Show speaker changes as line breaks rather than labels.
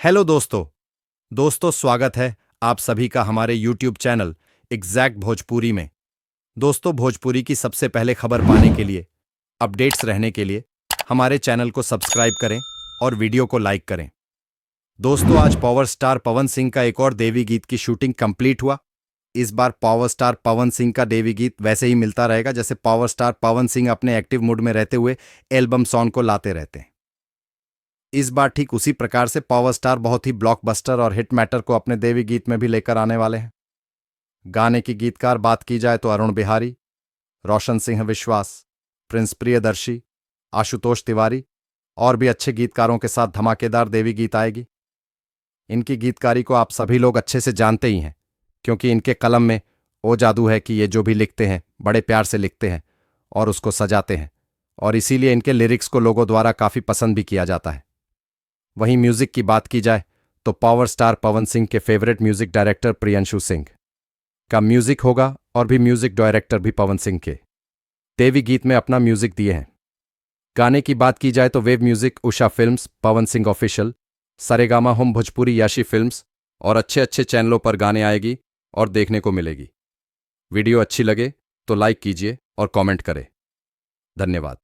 Hello दोस्तों स्वागत है आप सभी का हमारे YouTube चैनल एग्जैक्ट भोजपुरी में। दोस्तों, भोजपुरी की सबसे पहले खबर पाने के लिए, अपडेट्स रहने के लिए हमारे चैनल को सब्सक्राइब करें और वीडियो को लाइक करें। दोस्तों, आज पावर स्टार पवन सिंह का एक और देवी गीत की शूटिंग कंप्लीट हुआ। इस बार पावर स्टार पवन सिंह का देवी गीत वैसे ही मिलता रहेगा जैसे पावर स्टार पवन सिंह अपने एक्टिव मूड में रहते हुए एल्बम सॉन्ग को लाते रहते हैं। इस बार ठीक उसी प्रकार से पावर स्टार बहुत ही ब्लॉकबस्टर और हिट मैटर को अपने देवी गीत में भी लेकर आने वाले हैं। गाने की गीतकार बात की जाए तो अरुण बिहारी, रोशन सिंह विश्वास, प्रिंस प्रियदर्शी, आशुतोष तिवारी और भी अच्छे गीतकारों के साथ धमाकेदार देवी गीत आएगी। इनकी गीतकारी को आप सभी लोग अच्छे से जानते ही हैं, क्योंकि इनके कलम में वो जादू है कि ये जो भी लिखते हैं बड़े प्यार से लिखते हैं और उसको सजाते हैं, और इसीलिए इनके लिरिक्स को लोगों द्वारा काफी पसंद भी किया जाता है। वहीं म्यूजिक की बात की जाए तो पावर स्टार पवन सिंह के favourite music director Priyanshu Singh का म्यूजिक होगा, और भी म्यूजिक डायरेक्टर भी पवन सिंह के देवी गीत में अपना म्यूजिक दिए हैं। गाने की बात की जाए तो wave music, Usha films, Pawan Singh official, Saregama home Bhojpuri, याशी फिल्म्स और अच्छे अच्छे चैनलों पर गाने आएगी और देखने को मिलेगी। वीडियो अच्छी लगे तो लाइक कीजिए और कमेंट करें। धन्यवाद।